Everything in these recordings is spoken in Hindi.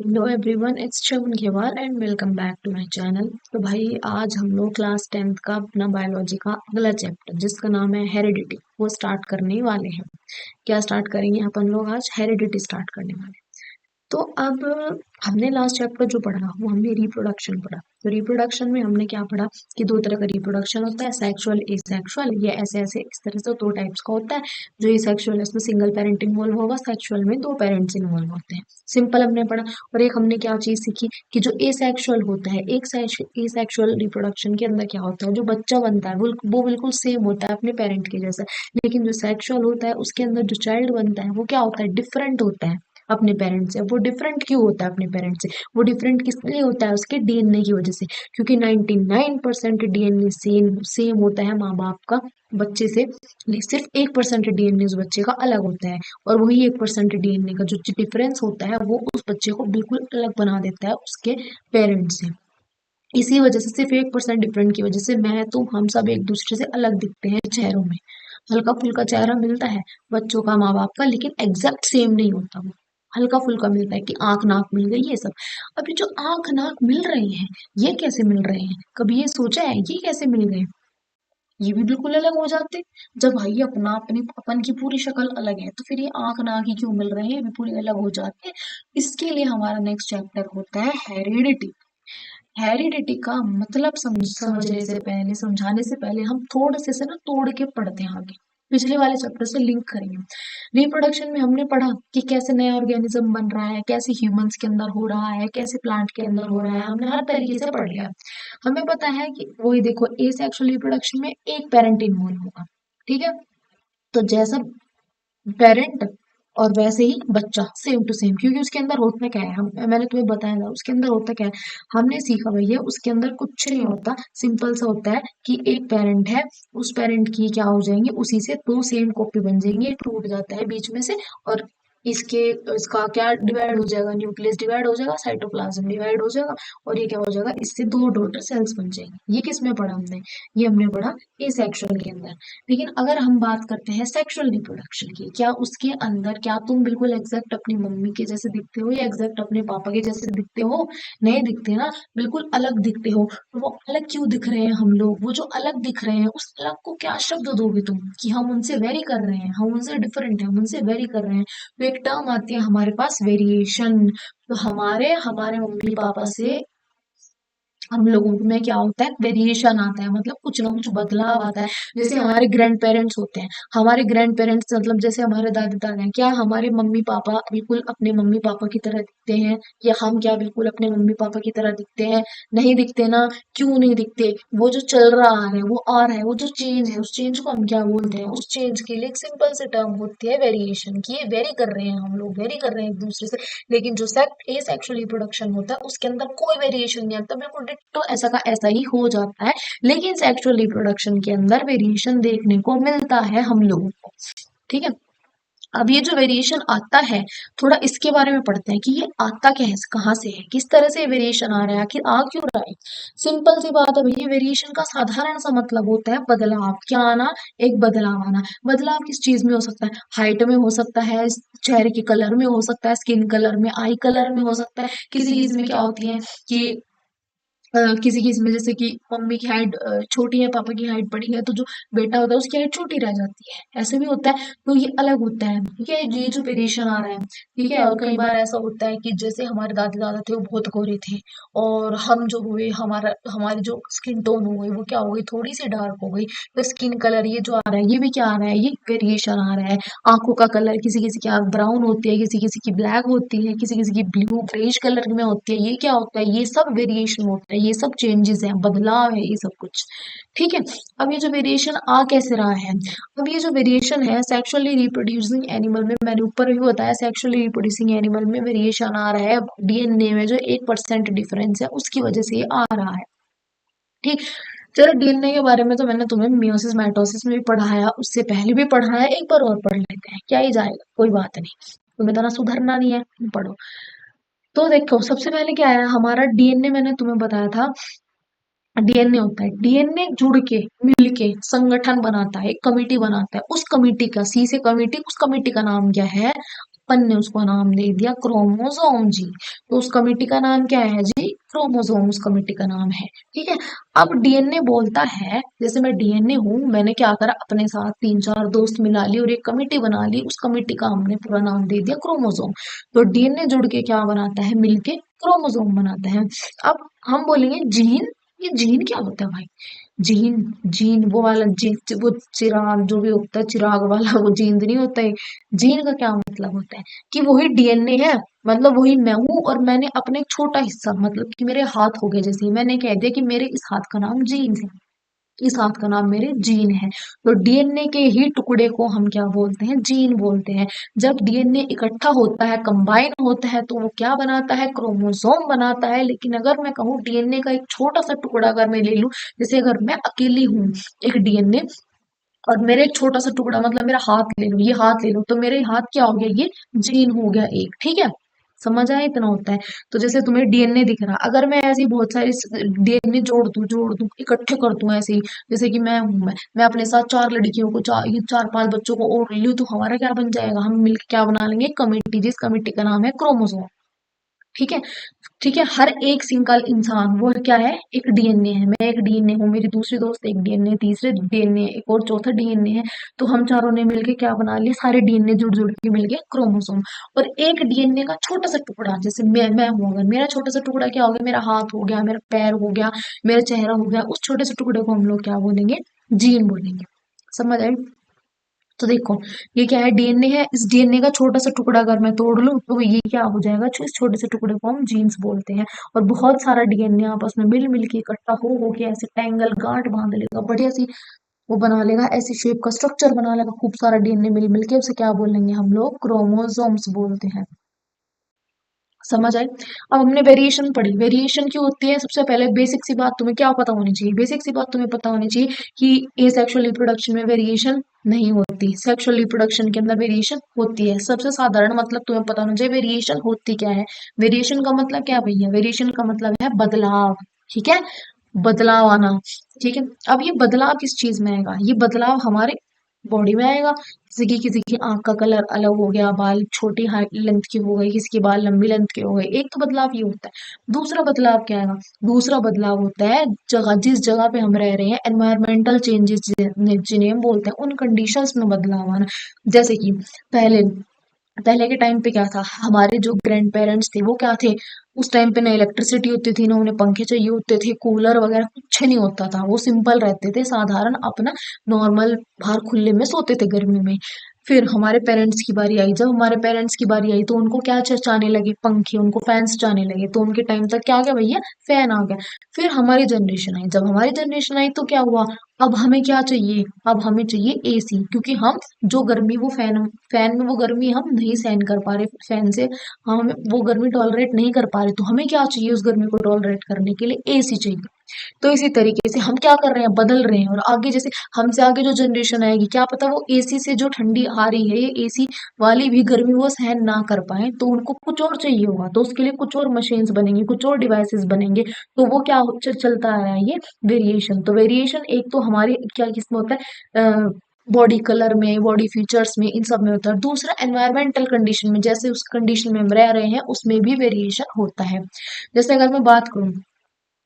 Hello everyone, it's Shravan Ghewal and welcome back to my channel. तो भाई आज हम लोग क्लास 10th का अपना बायोलॉजी का अगला चैप्टर जिसका नाम है हेरिडिटी वो स्टार्ट करने वाले हैं। क्या स्टार्ट करेंगे अपन लोग? आज हेरिडिटी स्टार्ट करने वाले हैं। तो अब हमने लास्ट चैप्टर जो पढ़ा वो हमने रिप्रोडक्शन पढ़ा। तो रिप्रोडक्शन में हमने क्या पढ़ा कि दो तरह का रिप्रोडक्शन होता है, सेक्सुअल एसेक्सुअल। ये ऐसे ऐसे इस तरह से दो टाइप्स का होता है। जो एसेक्सुअल है उसमें सिंगल पेरेंट इन्वॉल्व होगा, सेक्सुअल में दो पेरेंट्स इन्वॉल्व होते हैं। सिंपल हमने पढ़ा। और एक हमने क्या चीज सीखी कि जो एसेक्सुअल होता है, एक एसेक्सुअल रिप्रोडक्शन के अंदर क्या होता है, जो बच्चा बनता है वो बिल्कुल सेम होता है अपने पेरेंट के जैसा। लेकिन जो सेक्सुअल होता है उसके अंदर जो चाइल्ड बनता है वो क्या होता है, डिफरेंट होता है अपने पेरेंट्स से। वो डिफरेंट क्यों होता है अपने पेरेंट्स से? वो डिफरेंट किस लिए होता है? उसके डीएनए की वजह से। क्योंकि 99% डीएनए सेम सेम होता है माँ बाप का बच्चे से। सिर्फ 1% डीएनए उस बच्चे का अलग होता है। और वही 1% डीएनए का जो डिफरेंस होता है वो उस बच्चे को बिल्कुल अलग बना देता है उसके पेरेंट्स से। इसी वजह से, सिर्फ 1% डिफरेंट की वजह से मैं तुम हम सब एक दूसरे से अलग दिखते हैं चेहरों में। हल्का फुल्का चेहरा मिलता है बच्चों का माँ बाप का, लेकिन एग्जैक्ट सेम नहीं होता वो। हल्का फुल्का मिलता है कि आंख नाक मिल गई ये सब। अभी जो आंख नाक मिल रहे हैं, ये कैसे मिल रहे हैं? कभी ये सोचा है ये कैसे मिल गए? ये भी बिल्कुल अलग हो जाते। जब भाई अपना अपनी अपन की पूरी शक्ल अलग है तो फिर ये आंख नाक ही क्यों मिल रहे हैं? ये भी पूरे अलग हो जाते हैं। इसके लिए हमारा नेक्स्ट चैप्टर होता है हेरिडिटी। हेरिडिटी का मतलब समझने से पहले, समझाने से पहले हम थोड़े से ना तोड़ के पढ़ते हैं आगे। पिछले वाले चैप्टर से लिंक करेंगे। रिप्रोडक्शन में हमने पढ़ा कि कैसे नया ऑर्गेनिज्म बन रहा है, कैसे ह्यूमंस के अंदर हो रहा है, कैसे प्लांट के अंदर हो रहा है। हमने हर तरीके से पढ़ लिया। हमें पता है कि वही देखो, एसेक्सुअल रिप्रोडक्शन में एक पेरेंट इन्वॉल्व होगा। ठीक है। तो जैसा पेरेंट और वैसे ही बच्चा, सेम टू सेम। क्योंकि उसके अंदर होता क्या है, हम मैंने तुम्हें बताया था उसके अंदर होता क्या है। हमने सीखा भैया उसके अंदर कुछ नहीं होता। सिंपल सा होता है कि एक पेरेंट है, उस पेरेंट की क्या हो जाएंगे, उसी से दो सेम कॉपी बन जाएंगी, टूट जाता है बीच में से। और इसके इसका क्या डिवाइड हो जाएगा, न्यूक्लियस डिवाइड हो जाएगा, साइटोप्लाज्म डिवाइड हो जाएगा। और ये क्या हो जाएगा, इससे दो डॉटर सेल्स बन जाएंगे। ये किस में पढ़ा हमने? ये हमने पढ़ा एसेक्सुअल के अंदर। लेकिन अगर हम बात करते हैं सेक्सुअल रिप्रोडक्शन की, क्या उसके अंदर क्या तुम बिल्कुल एग्जैक्ट अपनी मम्मी के जैसे दिखते हो या एग्जैक्ट अपने पापा के जैसे दिखते हो? नहीं दिखते ना, बिल्कुल अलग दिखते हो। तो वो अलग क्यों दिख रहे हैं हम लोग? वो जो अलग दिख रहे हैं उस अलग को क्या शब्द दोगे तुम कि हम उनसे वेरी कर रहे हैं, हम उनसे डिफरेंट है, हम उनसे वेरी कर रहे हैं? तो एक टर्म आती है हमारे पास, वेरिएशन। तो हमारे हमारे मम्मी पापा से हम लोगों में क्या होता है, वेरिएशन आता है, मतलब कुछ ना कुछ बदलाव आता है। जैसे हमारे ग्रैंड पेरेंट्स होते हैं, हमारे ग्रैंड पेरेंट्स मतलब जैसे हमारे दादा दादा हैं, क्या हमारे मम्मी पापा बिल्कुल अपने मम्मी पापा की तरह दिखते हैं? या हम क्या बिल्कुल अपने मम्मी पापा की तरह दिखते हैं? नहीं दिखते ना। क्यों नहीं दिखते? वो जो चल रहा है, वो आ रहा है, वो जो चेंज है, उस चेंज को हम क्या बोलते हैं? उस चेंज के लिए एक सिंपल सी टर्म होती है वेरिएशन, की ये वेरी कर रहे हैं, हम लोग वेरी कर रहे हैं एक दूसरे से। लेकिन जो एसेक्सुअल रिप्रोडक्शन होता है उसके अंदर कोई वेरिएशन नहीं आता, बिल्कुल डिट्टो ऐसा का ऐसा ही हो जाता है। लेकिन सेक्सुअल रिप्रोडक्शन के अंदर वेरिएशन देखने को मिलता है हम लोगों को। ठीक है। अब ये जो वेरिएशन आता है, थोड़ा इसके बारे में पढ़ते हैं कि ये आता क्या है, कहाँ से है, किस तरह से वेरिएशन आ रहा है, आखिर आ क्यों रहा है। सिंपल सी बात है भैया, वेरिएशन का साधारण सा मतलब होता है बदलाव। क्या आना? एक बदलाव आना। बदलाव किस चीज में हो सकता है? हाइट में हो सकता है, चेहरे के कलर में हो सकता है, स्किन कलर में, आई कलर में हो सकता है। किसी किसी में क्या होती है कि किसी किसी में जैसे कि मम्मी की हाइट छोटी है, पापा की हाइट बड़ी है, तो जो बेटा होता है उसकी हाइट छोटी रह जाती है। ऐसे भी होता है। तो ये अलग होता है। ठीक है, ये जो वेरिएशन आ रहा है। ठीक है। और कई बार ऐसा होता है कि जैसे हमारे दादा दादा थे वो बहुत गोरे थे, और हम जो हुए, हमारा हमारी जो स्किन टोन हो गई वो क्या हो गई, थोड़ी सी डार्क हो गई। तो स्किन कलर ये जो आ रहा है, ये भी क्या आ रहा है, ये वेरिएशन आ रहा है। आंखों का कलर, किसी किसी की आंख ब्राउन होती है, किसी किसी की ब्लैक होती है, किसी किसी की ब्लू ग्रेश कलर में होती है। ये क्या होता है? ये सब वेरिएशन होता है, ये सब चेंजेस है, बदलाव है ये सब कुछ। ठीक है। अब ये जो वेरिएशन आ कैसे रहा है? अब ये जो वेरिएशन है सेक्सुअली रिप्रोड्यूसिंग एनिमल में, मैंने ऊपर भी बताया, सेक्सुअली रिप्रोड्यूसिंग एनिमल में वेरिएशन आ रहा है डीएनए में जो 1% डिफरेंस है उसकी वजह से ये आ रहा है। ठीक। चलो, डीएनए के बारे में तो मैंने तुम्हें मियोसिस माइटोसिस में भी पढ़ाया, उससे पहले भी पढ़ाया, एक बार और पढ़ लेते हैं, क्या ही जाएगा, कोई बात नहीं। तुम्हें तो ना सुधरना नहीं है, तुम पढ़ो। तो देखो, सबसे पहले क्या है हमारा डीएनए, मैंने तुम्हें बताया था। डीएनए होता है, डीएनए जुड़ के मिल के संगठन बनाता है, एक कमिटी बनाता है। उस कमिटी का, सी से कमिटी, उस कमिटी का नाम क्या है? अपन ने उसको नाम दे दिया क्रोमोसोम जी। तो उस कमेटी का नाम क्या है जी? क्रोमोसोम उस कमेटी का नाम है। ठीक है। अब डीएनए बोलता है, जैसे मैं डीएनए हूं, मैंने क्या करा, अपने साथ तीन चार दोस्त मिला ली और एक कमेटी बना ली, उस कमेटी का हमने पूरा नाम दे दिया क्रोमोसोम। तो डीएनए जुड़ के क्या बनाता है, मिलके क्रोमोसोम बनाता है। अब हम बोलेंगे जीन, ये जीन क्या होता है भाई? जीन, जीन वो वाला जी, वो चिराग जो भी होता है, चिराग वाला वो जीन नहीं होता है। जीन का क्या मतलब होता है कि वही डीएनए है, मतलब वही मैं हूं, और मैंने अपने एक छोटा हिस्सा, मतलब कि मेरे हाथ हो गए, जैसे मैंने कह दिया कि मेरे इस हाथ का नाम जीन है, इस हाथ का नाम मेरे जीन है। तो डीएनए के ही टुकड़े को हम क्या बोलते हैं, जीन बोलते हैं। जब डीएनए इकट्ठा होता है, कंबाइन होता है, तो वो क्या बनाता है, क्रोमोसोम बनाता है। लेकिन अगर मैं कहूँ डीएनए का एक छोटा सा टुकड़ा अगर मैं ले लूं, जैसे अगर मैं अकेली हूँ एक डीएनए, और मेरे एक छोटा सा टुकड़ा, मतलब मेरा हाथ ले लो, ये हाथ ले लो, तो मेरे हाथ क्या हो गया, ये जीन हो गया एक। ठीक है, समझ आया, इतना होता है। तो जैसे तुम्हें डीएनए दिख रहा, अगर मैं ऐसी बहुत सारी डीएनए जोड़ दूं इकट्ठे कर दूं ऐसे ही, जैसे कि मैं हूं, मैं अपने साथ चार लड़कियों को, ये चार पांच बच्चों को और ले लूं, तो हमारा क्या बन जाएगा, हम मिलकर क्या बना लेंगे, कमेटी, जिस कमेटी का नाम है क्रोमोसोम। ठीक है। ठीक है, हर एक सिंगल इंसान वो क्या है, एक डीएनए है। मैं एक डीएनए हूँ, मेरी दूसरी दोस्त एक डीएनए, तीसरे डीएनए, एक और चौथा डीएनए है। तो हम चारों ने मिलके क्या बना लिया, सारे डीएनए जुड़ जुड़ के मिल गए क्रोमोसोम। और एक डीएनए का छोटा सा टुकड़ा, जैसे मैं हूं, अगर मेरा छोटा सा टुकड़ा क्या हो गया, मेरा हाथ हो गया, मेरा पैर हो गया, मेरा चेहरा हो गया, उस छोटे से टुकड़े को हम लोग क्या बोलेंगे, जीन बोलेंगे। समझ आए? तो देखो, ये क्या है, डीएनए है, इस डीएनए का छोटा सा टुकड़ा अगर मैं तोड़ लूं, तो ये क्या हो जाएगा, इस छोटे से टुकड़े को हम जीन्स बोलते हैं। और बहुत सारा डीएनए आपस में मिल मिल के इकट्ठा हो के ऐसे टैंगल गांठ बांध लेगा, बढ़िया सी वो बना लेगा, ऐसी शेप का स्ट्रक्चर बना लेगा, खूब सारा डीएनए मिल मिल के, उसे क्या बोलेंगे हम लोग, क्रोमोसोम्स बोलते हैं। समझ आए? अब हमने वेरिएशन पढ़ी, वेरिएशन क्यों होती है, सबसे पहले बेसिक सी बात तुम्हें क्या पता होनी चाहिए, बेसिक सी बात तुम्हें पता होनी चाहिए कि सेक्सुअल रिप्रोडक्शन में वेरिएशन नहीं होती, सेक्सुअल रिप्रोडक्शन के अंदर वेरिएशन होती है। सबसे साधारण मतलब तुम्हें पता होना चाहिए वेरिएशन होती क्या है। वेरिएशन का मतलब क्या भैया, वेरिएशन का मतलब है बदलाव। ठीक है, बदलाव आना। ठीक है, अब ये बदलाव किस चीज में आएगा, ये बदलाव हमारे बॉडी में आएगा। जैसे कि किसी की आंख का कलर अलग हो गया, बाल छोटी हाइट लेंथ के हो गए, किसी के बाल लंबी लेंथ के हो गए, एक तो बदलाव ये होता है। दूसरा बदलाव क्या है, दूसरा बदलाव होता है जगह, जिस जगह पे हम रह रहे हैं, एनवायरमेंटल चेंजेस जिन्हें हम बोलते हैं, उन कंडीशंस में बदलाव आना। जैसे कि पहले पहले के टाइम पे क्या था, हमारे जो ग्रैंड पेरेंट्स थे वो क्या थे, उस टाइम पे ना इलेक्ट्रिसिटी होती थी, ना उन्हें पंखे चाहिए होते थे, कूलर वगैरह कुछ नहीं होता था, वो सिंपल रहते थे, साधारण अपना नॉर्मल बाहर खुले में सोते थे गर्मी में। फिर हमारे पेरेंट्स की बारी आई, जब हमारे पेरेंट्स की बारी आई तो उनको क्या चाहने लगे, पंखे, उनको फैंस चाहने लगे, तो उनके टाइम तक क्या आ गया भैया, फैन आ गया। फिर हमारी जनरेशन आई, जब हमारी जनरेशन आई तो क्या हुआ, अब हमें क्या चाहिए, अब हमें चाहिए एसी, क्योंकि हम जो गर्मी वो फैन में वो गर्मी हम नहीं सहन कर पा रहे, फैन से हम वो गर्मी टॉलरेट नहीं कर पा रहे, तो हमें क्या चाहिए, उस गर्मी को टॉलरेट करने के लिए एसी चाहिए। तो इसी तरीके से हम क्या कर रहे हैं, बदल रहे हैं, और आगे जैसे हमसे आगे जो जनरेशन आएगी, क्या पता वो एसी से जो ठंडी आ रही है, ये एसी वाली भी गर्मी वो सहन ना कर पाए, तो उनको कुछ और चाहिए होगा, तो उसके लिए कुछ और मशीन्स बनेंगी, कुछ और डिवाइसेस बनेंगे। तो वो क्या चलता आ रहा है, ये वेरिएशन। तो वेरिएशन एक तो हमारे क्या किसमें होता है, बॉडी कलर में, बॉडी फीचर्स में, इन सब में होता है। दूसरा एनवायरमेंटल कंडीशन में, जैसे उस कंडीशन में हम रह रहे हैं उसमें भी वेरिएशन होता है। जैसे अगर मैं बात करूं,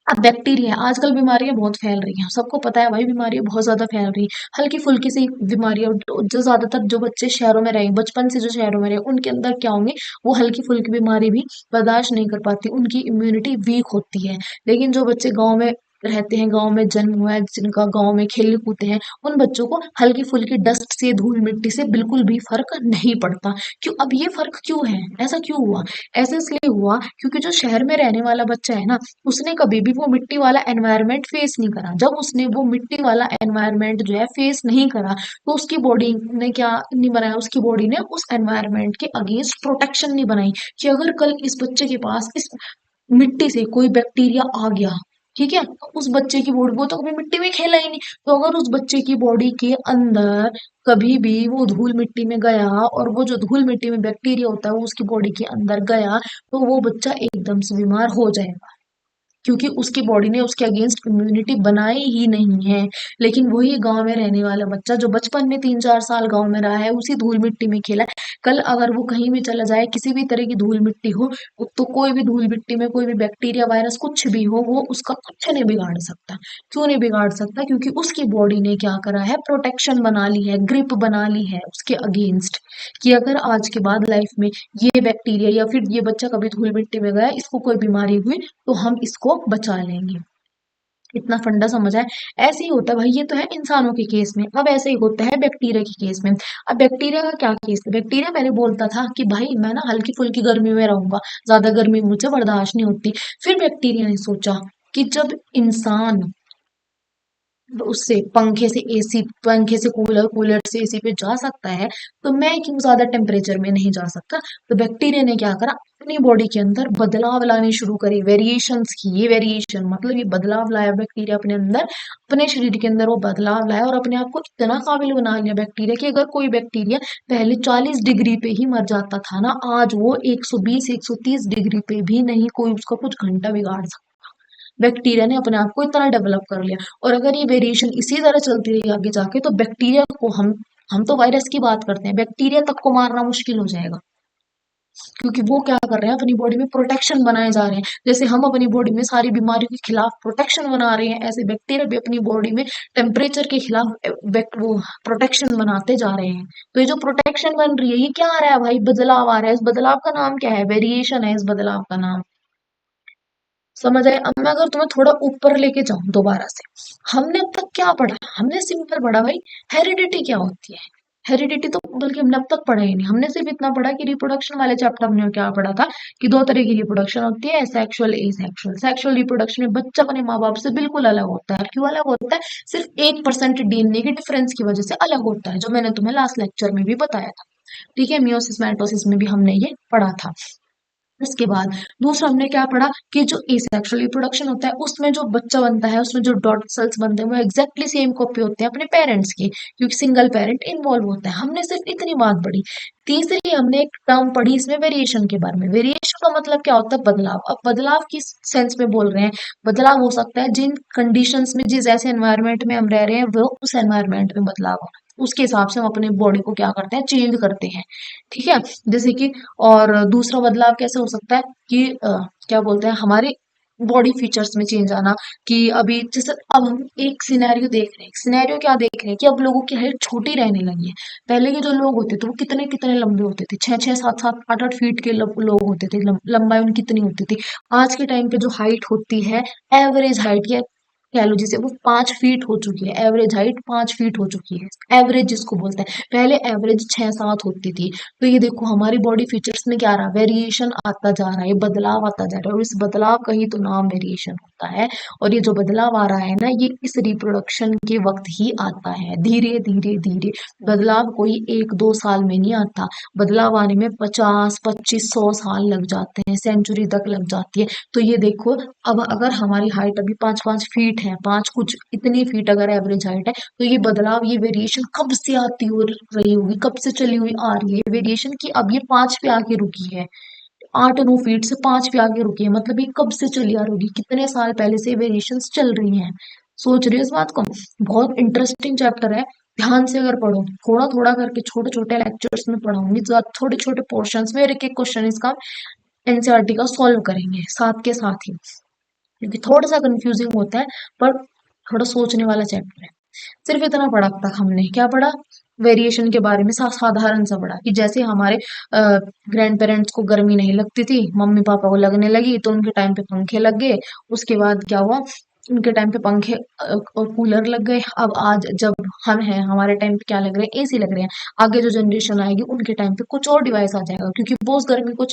अब बैक्टीरिया, आजकल बीमारियां बहुत फैल रही हैं, सबको पता है भाई, बीमारियां बहुत ज्यादा फैल रही हैं, हल्की फुल्की सी बीमारियां, जो ज्यादातर जो बच्चे शहरों में रहे, बचपन से जो शहरों में रहे, उनके अंदर क्या होंगे, वो हल्की फुल्की बीमारी भी बर्दाश्त नहीं कर पाती, उनकी इम्यूनिटी वीक होती है। लेकिन जो बच्चे गाँव में रहते हैं, गाँव में जन्म हुआ है, जिनका गाँव में खेले कूदते हैं, उन बच्चों को हल्की फुल्की डस्ट से, धूल मिट्टी से बिल्कुल भी फर्क नहीं पड़ता। क्यों, अब ये फर्क क्यों है, ऐसा क्यों हुआ, ऐसा इसलिए हुआ क्योंकि जो शहर में रहने वाला बच्चा है ना, उसने कभी भी वो मिट्टी वाला एनवायरनमेंट फेस नहीं करा। जब उसने वो मिट्टी वाला एनवायरनमेंट जो है फेस नहीं करा, तो उसकी बॉडी ने क्या नहीं बनाया, उसकी बॉडी ने उस एनवायरनमेंट के अगेंस्ट प्रोटेक्शन नहीं बनाई, कि अगर कल इस बच्चे के पास इस मिट्टी से कोई बैक्टीरिया आ गया, ठीक है, तो उस बच्चे की बॉडी, वो तो कभी मिट्टी में खेला ही नहीं, तो अगर उस बच्चे की बॉडी के अंदर कभी भी वो धूल मिट्टी में गया, और वो जो धूल मिट्टी में बैक्टीरिया होता है वो उसकी बॉडी के अंदर गया, तो वो बच्चा एकदम से बीमार हो जाएगा। क्योंकि उसकी बॉडी ने उसके अगेंस्ट इम्यूनिटी बनाई ही नहीं है। लेकिन वही गांव में रहने वाला बच्चा जो बचपन में 3-4 साल गांव में रहा है, उसी धूल मिट्टी में खेला है, कल अगर वो कहीं भी चला जाए, किसी भी तरह की धूल मिट्टी हो, तो कोई भी धूल मिट्टी में कोई भी बैक्टीरिया वायरस कुछ भी हो, वो उसका कुछ नहीं बिगाड़ सकता। क्यों नहीं बिगाड़ सकता? क्योंकि उसकी बॉडी ने क्या करा है, प्रोटेक्शन बना ली है, ग्रिप बना ली है उसके अगेंस्ट, कि अगर आज के बाद लाइफ में ये बैक्टीरिया या फिर ये बच्चा कभी धूल मिट्टी में गया, इसको कोई बीमारी हुई, तो हम इसको बचा लेंगे। इतना फंडा समझ आए। ऐसे ही होता है भाई, ये तो है इंसानों के केस में। अब ऐसे ही होता है बैक्टीरिया के केस में। अब बैक्टीरिया का क्या केस है? बैक्टीरिया पहले बोलता था कि भाई मैं ना हल्की फुल्की गर्मी में रहूंगा, ज्यादा गर्मी मुझे बर्दाश्त नहीं होती। फिर बैक्टीरिया ने सोचा कि जब इंसान उससे पंखे से एसी, पंखे से कूलर, कूलर से एसी पे जा सकता है, तो मैं क्यों ज्यादा टेम्परेचर में नहीं जा सकता? तो बैक्टीरिया ने क्या करा, अपनी बॉडी के अंदर बदलाव लाने शुरू करे, वेरिएशंस की। ये वेरिएशन मतलब ये बदलाव लाया बैक्टीरिया अपने अंदर, अपने शरीर के अंदर वो बदलाव लाया और अपने आप को इतना काबिल बना लिया बैक्टीरिया कि अगर कोई बैक्टीरिया पहले 40 डिग्री पे ही मर जाता था ना, आज वो 120 130 डिग्री पे भी नहीं कोई उसका कुछ घंटा बिगाड़ सकता। बैक्टीरिया ने अपने आप को इतना डेवलप कर लिया। और अगर ये वेरिएशन इसी तरह चलती रही आगे जाके, तो बैक्टीरिया को हम तो वायरस की बात करते हैं, बैक्टीरिया तक को मारना मुश्किल हो जाएगा। क्योंकि वो क्या कर रहे हैं, अपनी बॉडी में प्रोटेक्शन बनाए जा रहे हैं। जैसे हम अपनी बॉडी में सारी बीमारियों के खिलाफ प्रोटेक्शन बना रहे हैं, ऐसे बैक्टीरिया भी अपनी बॉडी में टेम्परेचर के खिलाफ वो प्रोटेक्शन बनाते जा रहे हैं। तो ये जो प्रोटेक्शन बन रही है, ये क्या आ रहा है भाई? बदलाव आ रहा है। इस बदलाव का नाम क्या है? वेरिएशन है इस बदलाव का नाम। समझ आए? अब मैं अगर तुम्हें थोड़ा ऊपर लेके जाऊं दोबारा से, हमने अब तक क्या पढ़ा? हमने सिंपल पढ़ा भाई, हेरिडिटी क्या होती है। हेरिडिटी तो बल्कि हमने अब तक पढ़ा ही नहीं। हमने सिर्फ इतना पढ़ा कि रिप्रोडक्शन वाले चैप्टर हमने क्या पढ़ा था, कि दो तरह की रिप्रोडक्शन होती है, सेक्सुअल, एसेक्सुअल। सेक्सुअल रिप्रोडक्शन में बच्चा अपने माँ बाप से बिल्कुल अलग होता है। क्यों अलग होता है? सिर्फ 1% डीएनए के डिफरेंस की वजह से अलग होता है, जो मैंने तुम्हें लास्ट लेक्चर में भी बताया था। ठीक है, मियोसिस माइटोसिस में भी हमने ये पढ़ा था। इसके बाद दूसरा हमने क्या पढ़ा, कि जो एसेक्सुअल रिप्रोडक्शन होता है, उसमें जो बच्चा बनता है, उसमें जो डॉटर सेल्स बनते हैं, वो एग्जैक्टली सेम कॉपी होते हैं अपने पेरेंट्स की, क्योंकि सिंगल पेरेंट इन्वॉल्व होता है। हमने सिर्फ इतनी बात पढ़ी। तीसरी हमने एक टर्म पढ़ी इसमें, वेरिएशन के बारे में। वेरिएशन का मतलब क्या होता है? बदलाव। अब बदलाव किस सेंस में बोल रहे हैं? बदलाव हो सकता है जिन कंडीशंस में, जिस ऐसे एनवायरनमेंट में हम रह रहे हैं, वो उस एनवायरनमेंट में बदलाव हो, उसके हिसाब से हम अपने बॉडी को क्या करते हैं, चेंज करते हैं। ठीक है, जैसे कि, और दूसरा बदलाव कैसे हो सकता है कि क्या बोलते हैं, हमारे बॉडी फीचर्स में चेंज आना। कि अभी जैसे अब हम एक सिनेरियो देख रहे हैं, सिनेरियो क्या देख रहे हैं, कि अब लोगों की हाइट छोटी रहने लगी है। पहले के जो लोग होते थे वो कितने कितने लंबे होते थे, 6 6 7 7 8 8 फीट के लोग होते थे, लंबाई उनकी कितनी होती थी। आज के टाइम पे जो हाइट होती है, एवरेज हाइट या कह लो जिसे, वो 5 फीट हो चुकी है। एवरेज हाइट 5 फीट हो चुकी है, एवरेज जिसको बोलते हैं। पहले एवरेज 6 7 होती थी। तो ये देखो हमारी बॉडी फीचर्स में क्या रहा, वेरिएशन आता जा रहा है, बदलाव आता जा रहा है, और इस बदलाव का ही तो नाम वेरिएशन होता है। और ये जो बदलाव आ रहा है ना, ये इस रिप्रोडक्शन के वक्त ही आता है, धीरे धीरे धीरे। बदलाव कोई 1 2 साल में नहीं आता, बदलाव आने में 50 25 100 साल लग जाते हैं, सेंचुरी तक लग जाती है। तो ये देखो, अब अगर हमारी हाइट अभी 5 5 फीट है, पांच कुछ इतनी फीट अगर एवरेज हाइट है, तो ये बदलाव, ये वेरिएशन कब से आती हो रही होगी, कब से चली हुई आ रही है वेरिएशन की? अब ये 5 पे आके रुकी है, 8 9 फीट से 5 पे आके रुकी है। मतलब ये कब से चली आ रही होगी, कितने साल पहले से वेरिएशन चल रही हैं। सोच रही हो इस बात को? बहुत इंटरेस्टिंग चैप्टर है। ध्यान से अगर पढ़ो, थोड़ा थोड़ा करके, छोटे छोटे लेक्चर्स में पढ़ाऊंगी, छोटे छोटे पोर्शंस में एक एक क्वेश्चन इसका एनसीईआरटी का सॉल्व करेंगे साथ के साथ ही, क्योंकि थोड़ा सा कंफ्यूजिंग होता है, पर थोड़ा सोचने वाला चैप्टर है। सिर्फ इतना पढ़ा अब तक हमने, क्या पढ़ा? वेरिएशन के बारे में साधारण सा पढ़ा, कि जैसे हमारे ग्रैंड पेरेंट्स को गर्मी नहीं लगती थी, मम्मी पापा को लगने लगी, तो उनके टाइम पे पंखे लग गए। उसके बाद क्या हुआ, उनके टाइम पे पंखे और कूलर लग गए। अब आज जब हम हैं, हमारे टाइम पे क्या लग रहे हैं? एसी लग रहे हैं। आगे जो जनरेशन आएगी, उनके टाइम पे कुछ और डिवाइस आ जाएगा, क्योंकि वो उस गर्मी को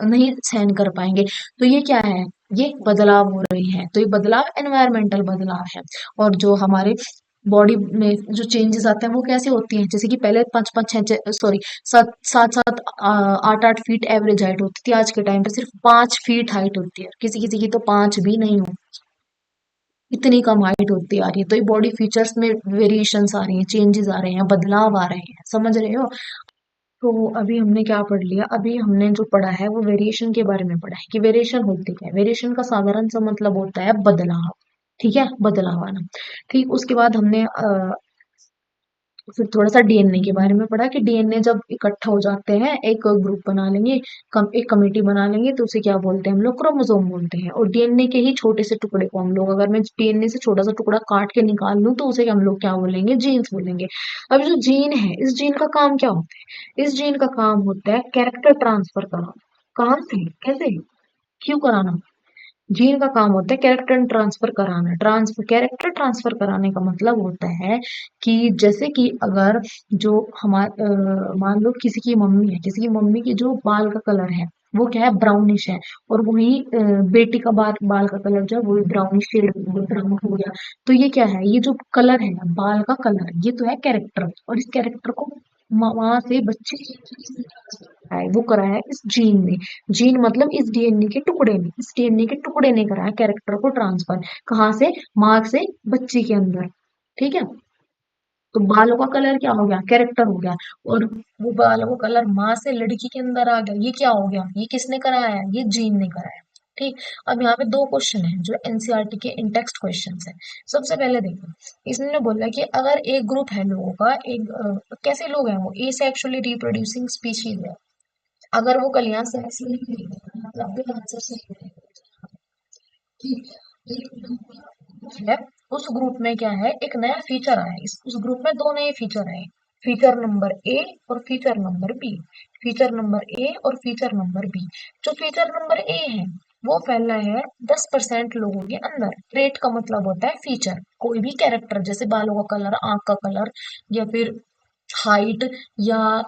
नहीं सहन कर पाएंगे। तो ये क्या है? ये बदलाव हो रही है। तो ये बदलाव एनवायरमेंटल बदलाव है। और जो हमारे बॉडी में जो चेंजेस आते हैं, वो कैसे होती हैं? जैसे कि पहले 5 5 6 6, सॉरी, 7 7 8 8 फीट एवरेज हाइट होती थी, आज के टाइम पे सिर्फ 5 फीट हाइट होती है, किसी किसी की तो 5 भी नहीं हो, इतनी कम हाइट होती आ रही है। तो ये बॉडी फीचर्स में वेरिएशंस आ रही हैं, चेंजेस आ रहे हैं, बदलाव आ रहे हैं। समझ रहे हो? तो अभी हमने क्या पढ़ लिया, अभी हमने जो पढ़ा है वो वेरिएशन के बारे में पढ़ा है कि वेरिएशन होती क्या है। वेरिएशन का साधारण सा मतलब होता है बदलाव। ठीक है, बदलाव आना। ठीक, उसके बाद हमने फिर थोड़ा सा डीएनए के बारे में पढ़ा कि डीएनए जब इकट्ठा हो जाते हैं एक ग्रुप बना लेंगे, एक कमेटी बना लेंगे, तो उसे क्या बोलते हैं हम लोग, क्रोमोसोम बोलते हैं। और डीएनए के ही छोटे से टुकड़े को हम लोग, अगर मैं डीएनए से छोटा सा टुकड़ा काट के निकाल लूं तो उसे हम लोग क्या बोलेंगे, जीन्स बोलेंगे। अब जो जीन है, इस जीन का काम क्या होता है, इस जीन का काम होता है कैरेक्टर ट्रांसफर कराना। कहाँ से, कैसे, क्यों कराना। जीन का काम होता है कैरेक्टर ट्रांसफर कराना। ट्रांसफर, कैरेक्टर ट्रांसफर कराने का मतलब होता है कि जैसे कि अगर जो हमारे मान लो किसी की मम्मी है, किसी की मम्मी की जो बाल का कलर है वो क्या है, ब्राउनिश है, और वही बेटी का बाल बाल का कलर जो है वो ब्राउनिश शेड ब्राउन हो गया। तो ये क्या है, ये जो कलर है ना, बाल का कलर, ये तो है कैरेक्टर। और इस कैरेक्टर को वहां से बच्चे है वो करा है इस जीन ने। जीन मतलब इस डीएनए के टुकड़े ने, इस डीएनए के टुकड़े ने करा है कैरेक्टर को ट्रांसफर। कहाँ से, माँ से बच्चे के अंदर। ठीक है, तो बालों का कलर क्या हो गया, कैरेक्टर हो गया। और वो बालों का कलर माँ से लड़की के अंदर आ गया, ये क्या हो गया, ये किसने कराया है, ये जीन ने कराया। ठीक। अब यहाँ पे दो क्वेश्चन है जो एनसीईआरटी के इन टेक्स्ट क्वेश्चन है। सबसे पहले देखो, इसने बोला कि अगर एक ग्रुप है लोगों का, एक कैसे लोग हैं वो, ए सेक्सुअली रिप्रोड्यूसिंग स्पीशीज है। अगर वो कलियां सेक्स नहीं करेगी, मतलब भी आंसर सही रहेगा। ठीक, है, उस ग्रुप में क्या है, एक नया फीचर आया है। उस ग्रुप में दो नए फीचर आए, फीचर नंबर ए और feature number B. Feature number A और फीचर नंबर बी। जो फीचर नंबर ए है वो फैला है 10% लोगों के अंदर। ट्रेट का मतलब होता है फीचर, कोई भी कैरेक्टर, जैसे बालों का कलर, आंख का कलर, या फिर हाइट, या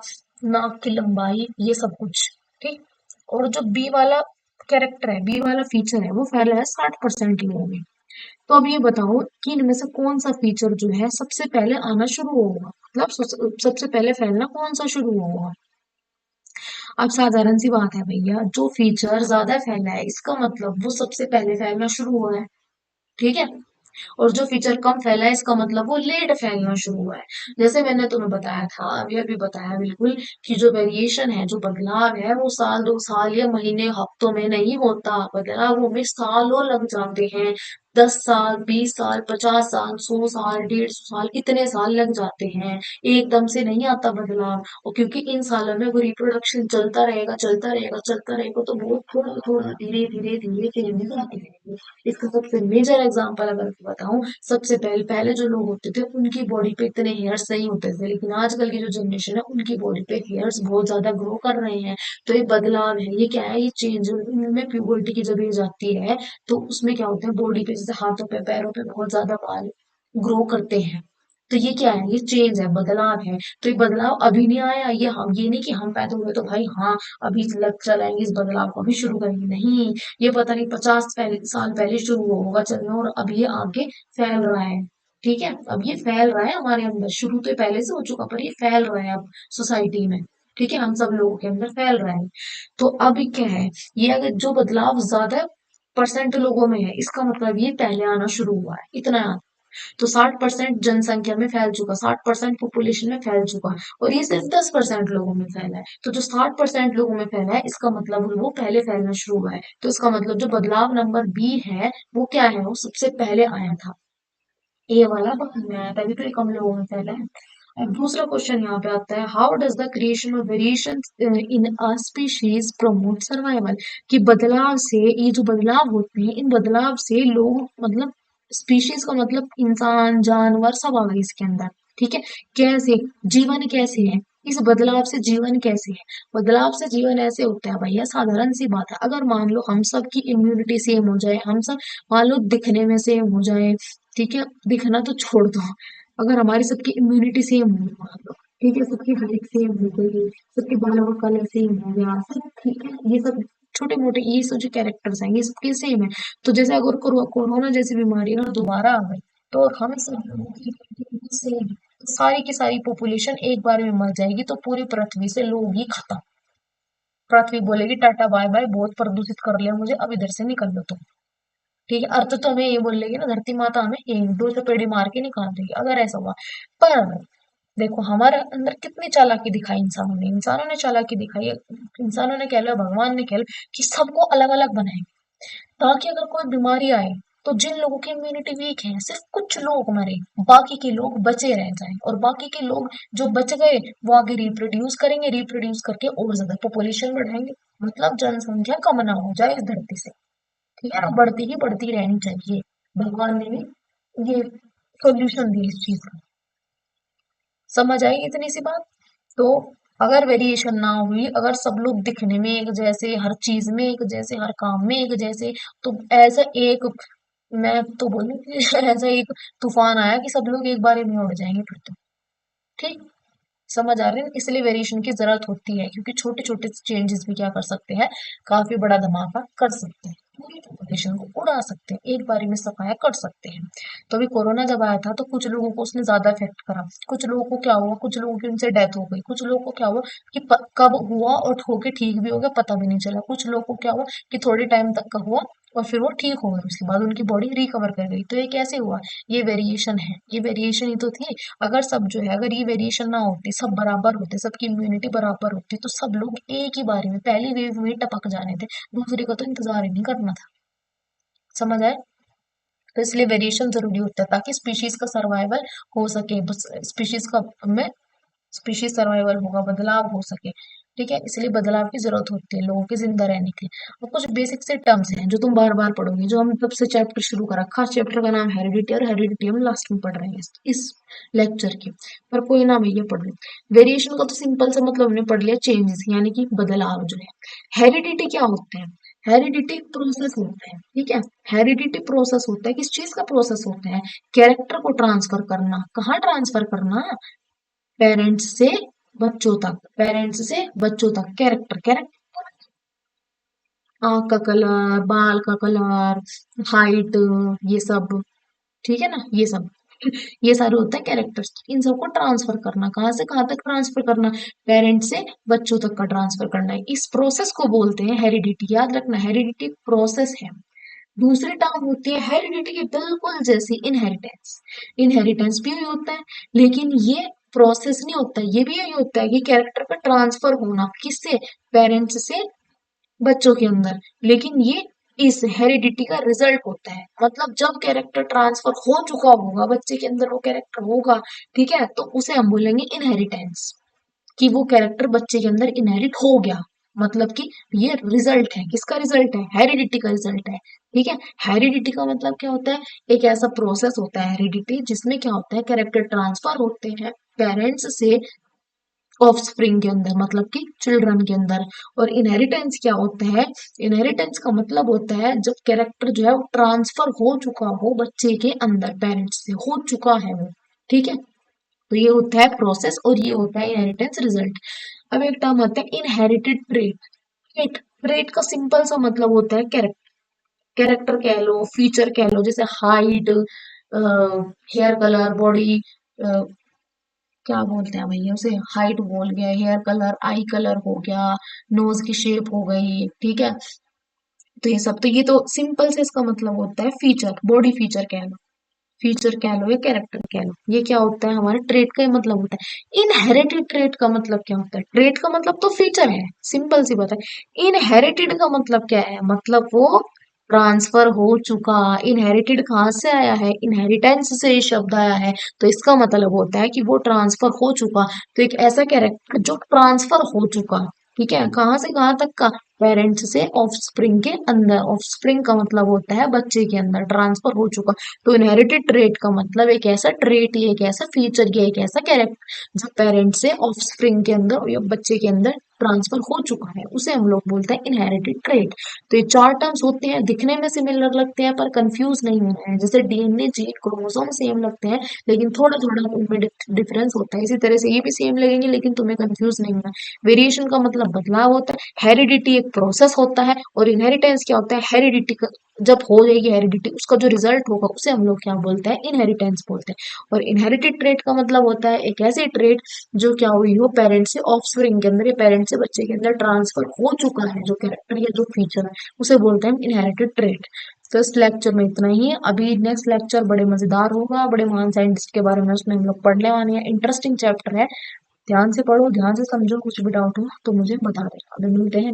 नाक की लंबाई, ये सब कुछ। ठीक। और जो बी वाला कैरेक्टर है, बी वाला फीचर है, वो फैला है 60% लोगों में। तो अब ये बताओ कि इनमें से कौन सा फीचर जो है सबसे पहले आना शुरू होगा, मतलब सबसे पहले फैलना कौन सा शुरू होगा। अब साधारण सी बात है भैया, जो फीचर ज्यादा फैला है इसका मतलब वो सबसे पहले फैलना शुरू हुआ है। ठीक है। और जो फीचर कम फैला है इसका मतलब वो लेट फैलना शुरू हुआ है। जैसे मैंने तुम्हें बताया था, अभी अभी बताया बिल्कुल, कि जो वेरिएशन है, जो बदलाव है, वो साल दो साल या महीने हफ्तों में नहीं होता, बदलावों में सालों लग जाते हैं। 10 साल, 20 साल, 50 साल, 100 साल, 150 साल, इतने साल लग जाते हैं। एकदम से नहीं आता बदलाव। और क्योंकि इन सालों में वो रिप्रोडक्शन चलता रहेगा, चलता रहेगा, चलता रहेगा, तो वो थोड़ा थोड़ा धीरे धीरे धीरे चेंजेस आते रहेंगे। इसका सबसे मेजर एग्जांपल अगर मैं बताऊं, सबसे पहले पहले जो लोग होते थे उनकी बॉडी पे इतने हेयर्स नहीं होते थे, लेकिन आजकल की जो जनरेशन है उनकी बॉडी पे हेयर्स बहुत ज्यादा ग्रो कर रहे हैं। तो ये बदलाव है, ये क्या है, ये चेंज में प्यूबर्टी की जब एज आती है तो उसमें क्या होता है, बॉडी पे जैसे हाथों पे पैरों पे बहुत ज्यादा बाल ग्रो करते हैं। तो ये क्या है, ये चेंज है, बदलाव है। तो ये बदलाव अभी नहीं आया, ये हम, ये नहीं कि हम पैदा हुए तो भाई हाँ अभी लग चलाएंगे, इस बदलाव को अभी शुरू करेंगे, नहीं। ये पता नहीं 50 साल पहले शुरू होगा चलना, और अब ये आगे फैल रहा है। ठीक है, अब ये फैल रहा है हमारे अंदर, शुरू तो पहले से हो चुका पर ये फैल रहा है अब सोसाइटी में। ठीक है, हम सब लोगों के अंदर फैल रहा है। तो अब क्या है, ये अगर जो बदलाव ज्यादा परसेंट लोगों में है इसका मतलब ये पहले आना शुरू हुआ है, इतना। तो 60% जनसंख्या में फैल चुका, 60% पॉपुलेशन में फैल चुका, और ये सिर्फ 10% लोगों में फैला है। तो जो 60% लोगों में फैला है इसका मतलब वो पहले फैलना शुरू हुआ है। तो इसका मतलब जो बदलाव नंबर बी है वो क्या है, वो सबसे पहले आया था। ए वाला बाद में आया, तभी तो ये कम लोगों में फैला है। अब दूसरा क्वेश्चन यहाँ पे आता है, how does the creation of variation in a species promote survival. कि बदलाव से, ये जो बदलाव होते हैं इन बदलाव से लोग, मतलब स्पीशीज का मतलब इंसान, जानवर सब आ गए इसके अंदर। ठीक है, कैसे, जीवन कैसे है, इस बदलाव से जीवन कैसे है। बदलाव से जीवन ऐसे होता है भैया, साधारण सी बात है, अगर मान लो हम सब की इम्यूनिटी सेम हो जाए, हम सब मान लो दिखने में सेम हो जाए। ठीक है, दिखना तो छोड़ दो, अगर हमारी सबकी इम्यूनिटी सेम हो, मान लो, ठीक है, सबकी हाइट सेम हो गई, सबके बालों का कलर सेम हो गया, सब ठीक है, ये सब छोटे मोटे ये सब जो कैरेक्टर्स हैं ये सबके सेम है। तो जैसे अगर कोरोना जैसी बीमारी अगर दोबारा आ गई तो हम सब लोगों की immunity सेम है, तो सारी की सारी पॉपुलेशन एक बार में मर जाएगी, तो पूरी पृथ्वी से लोग ही खत्म। पृथ्वी बोलेगी टाटा बाय बाय, बहुत प्रदूषित कर लिया मुझे, अब इधर से निकल लो तुम। ठीक है, अर्थ तो हमें ये बोलेगी ना, धरती माता हमें एक दो चपेड़ी मार के निकाल देगी अगर ऐसा हुआ। पर देखो हमारे अंदर कितनी चालाकी दिखाई इंसानों ने चालाकी दिखाई है। इंसानों ने कह लो, भगवान ने कह लो, कि सबको अलग अलग बनाएंगे, ताकि अगर कोई बीमारी आए तो जिन लोगों की इम्यूनिटी वीक है सिर्फ कुछ लोग मरे, बाकी के लोग बचे रह जाएं, और बाकी के लोग जो बच गए वो आगे रिप्रोड्यूस करेंगे, रिप्रोड्यूस करके और ज्यादा पॉपुलेशन बढ़ाएंगे, मतलब जनसंख्या कम ना हो जाए इस धरती से। ठीक है ना, बढ़ती ही बढ़ती रहनी चाहिए। भगवान ने भी ये सोल्यूशन दिया इस चीज का। समझ आई इतनी सी बात? तो अगर वेरिएशन ना हुई, अगर सब लोग दिखने में एक जैसे, हर चीज में एक जैसे, हर काम में एक जैसे, तो ऐसा एक, मैं तो बोलूं कि ऐसा एक तूफान आया कि सब लोग एक बार में उड़ जाएंगे फिर तो। ठीक, समझ आ रहे हैं? इसलिए वेरिएशन की जरूरत होती है, क्योंकि छोटे छोटे चेंजेस भी क्या कर सकते हैं, काफी बड़ा धमाका कर सकते हैं, पूरी पॉपुलेशन को उड़ा सकते हैं, एक बारी में सफाया कर सकते हैं। तो अभी कोरोना जब आया था तो कुछ लोगों को उसने ज्यादा इफेक्ट करा, कुछ लोगों को क्या हुआ, कुछ लोगों की उनसे डेथ हो गई, कुछ लोगों को क्या हुआ कि कब हुआ और होके ठीक भी हो गया पता भी नहीं चला, कुछ लोगों को क्या हुआ कि थोड़े टाइम तक का हुआ और फिर वो ठीक हो गए, उसके बाद उनकी बॉडी रिकवर कर गई। तो ये कैसे हुआ? ये वेरिएशन है, ये वेरिएशन ही तो थी। अगर सब जो है, अगर ये वेरिएशन ना होती, सब बराबर होते, सबकी इम्यूनिटी बराबर होती, तो सब लोग एक ही बारी में पहली वेव में ही टपक जाने थे, दूसरे का तो इंतजार ही नहीं करना था। समझ आए? तो इसलिए वेरिएशन जरूरी होता है, ताकि स्पीशीज का सर्वाइवल हो सके, बस स्पीशीज का में स्पीशीज सर्वाइवल होगा, बदलाव हो सके। ठीक है, इसलिए बदलाव की जरूरत होती है लोगों के जिंदा रहने के लिए। और कुछ बेसिक से टर्म्स हैं जो तुम बार बार पढ़ोगे, जो हम तब से चैप्टर शुरू करा, खास चैप्टर का नाम हेरिडिटी, और हेरिडिटी हम लास्ट में पढ़ रहे हैं इस लेक्चर के। पर कोई ना भैया पढ़ लो। वेरिएशन का तो सिंपल सा मतलब हमने पढ़ लिया, चेंजेस यानी कि बदलाव जो है। हेरिडिटी क्या होता है? हेरिडिटी प्रोसेस होता है, ठीक है। हेरिडिटी प्रोसेस होता है, किस चीज का प्रोसेस होता है? कैरेक्टर को ट्रांसफर करना। कहाँ ट्रांसफर करना? पेरेंट्स से बच्चों तक, पेरेंट्स से बच्चों तक। कैरेक्टर, कैरेक्टर, आंख का कलर, बाल का कलर, हाइट, ये सब, ठीक है ना, ये सब ये सारे होते हैं कैरेक्टर्स। इन सबको ट्रांसफर करना, कहाँ से कहाँ तक ट्रांसफर करना? पेरेंट्स से बच्चों तक का ट्रांसफर करना है। इस प्रोसेस को बोलते हैं हेरिडिटी। याद रखना, हेरिडिटी प्रोसेस है। दूसरी टर्म होती है हेरिडिटी की बिल्कुल जैसी, इनहेरिटेंस। इनहेरिटेंस भी यही होता है, लेकिन ये प्रोसेस नहीं होता, ये भी यही होता है कि कैरेक्टर का ट्रांसफर होना, किससे? पेरेंट्स से बच्चों के अंदर। लेकिन ये इस हेरिडिटी का रिजल्ट होता है, मतलब जब कैरेक्टर ट्रांसफर हो चुका होगा, बच्चे के अंदर वो कैरेक्टर होगा, ठीक है, तो उसे हम बोलेंगे इनहेरिटेंस, कि वो कैरेक्टर बच्चे के अंदर इनहेरिट हो गया। मतलब कि ये रिजल्ट है, किसका रिजल्ट है? हेरिडिटी का रिजल्ट है। ठीक है, हेरिडिटी का मतलब क्या होता है? एक ऐसा प्रोसेस होता है हेरिडिटी, जिसमें क्या होता है, कैरेक्टर ट्रांसफर होते हैं पेरेंट्स से ऑफस्प्रिंग के अंदर, मतलब कि चिल्ड्रन के अंदर। और इनहेरिटेंस क्या होता है? इनहेरिटेंस का मतलब होता है जब कैरेक्टर जो है वो ट्रांसफर हो चुका हो बच्चे के अंदर, पेरेंट्स से हो चुका है वो। ठीक है, तो ये होता है प्रोसेस, और ये होता है इनहेरिटेंस रिजल्ट। अब एक टर्म आता है इनहेरिटेड ट्रेट। ट्रेट, ट्रेट का सिंपल सा मतलब होता है कैरेक्टर। कैरेक्टर कह लो, फीचर कह लो, जैसे हाइट, हेयर कलर, बॉडी, क्या बोलते हैं भैया उसे, हाइट बोल गया, हेयर कलर, आई कलर हो गया, नोज की शेप हो गई, ठीक है। तो ये सब, तो ये तो सिंपल से इसका मतलब होता है फीचर, बॉडी फीचर कह लो, फीचर कह लो या कैरेक्टर कह लो। ये क्या होता है? हमारे ट्रेट का ही मतलब होता है। इनहेरिटेड ट्रेट का मतलब क्या होता है? ट्रेट का मतलब तो फीचर है, सिंपल सी बात है। इनहेरिटेड का मतलब क्या है? मतलब वो ट्रांसफर हो चुका। इनहेरिटेड कहाँ से आया है? इनहेरिटेंस से ये शब्द आया है। तो इसका मतलब होता है कि वो ट्रांसफर हो चुका। तो एक ऐसा कैरेक्टर जो ट्रांसफर हो चुका, ठीक है, कहाँ से कहाँ तक का? पेरेंट्स से ऑफस्प्रिंग के अंदर। ऑफस्प्रिंग का मतलब होता है बच्चे के अंदर ट्रांसफर हो चुका। तो इनहेरिटेड ट्रेट का मतलब एक ऐसा ट्रेट, ये एक ऐसा फीचर, ये एक ऐसा कैरेक्टर जो पेरेंट्स से ऑफस्प्रिंग के अंदर या बच्चे के अंदर ट्रांसफर हो चुका है, उसे हम लोग बोलते हैं इनहेरिटेड ट्रेट। तो ये चार टर्म्स होते हैं, दिखने में सिमिलर लगते हैं पर कंफ्यूज नहीं होना है। जैसे डीएनए, जीन, क्रोमोसोम सेम लगते हैं, लेकिन थोड़ा थोड़ा उनमें डिफरेंस होता है। इसी तरह से ये भी सेम लगेंगे, लेकिन तुम्हें कंफ्यूज नहीं होना। वेरिएशन का मतलब बदलाव होता है, हेरिडिटी एक प्रोसेस होता है, और इनहेरिटेंस क्या होता है? हेरिडिटी का जब हो जाएगी हेरिडिटी, उसका जो रिजल्ट होगा उसे हम लोग क्या बोलते हैं? इनहेरिटेंस बोलते हैं। और इनहेरिटेड ट्रेट का मतलब होता है एक ऐसी ट्रेट जो क्या हुई हो, पेरेंट से ऑफस्प्रिंग के अंदर या पेरेंट से बच्चे के अंदर ट्रांसफर हो चुका है, जो कैरेक्टर या जो फीचर है, उसे बोलते हैं इनहेरिटेड ट्रेट। तो इस लेक्चर में इतना ही। अभी नेक्स्ट लेक्चर बड़े मजेदार होगा, बड़े महान साइंटिस्ट के बारे में उसमें हम लोग पढ़ने वाले हैं। इंटरेस्टिंग चैप्टर है, ध्यान से पढ़ो, ध्यान से समझो। कुछ भी डाउट हो तो मुझे बता देना। अभी मिलते हैं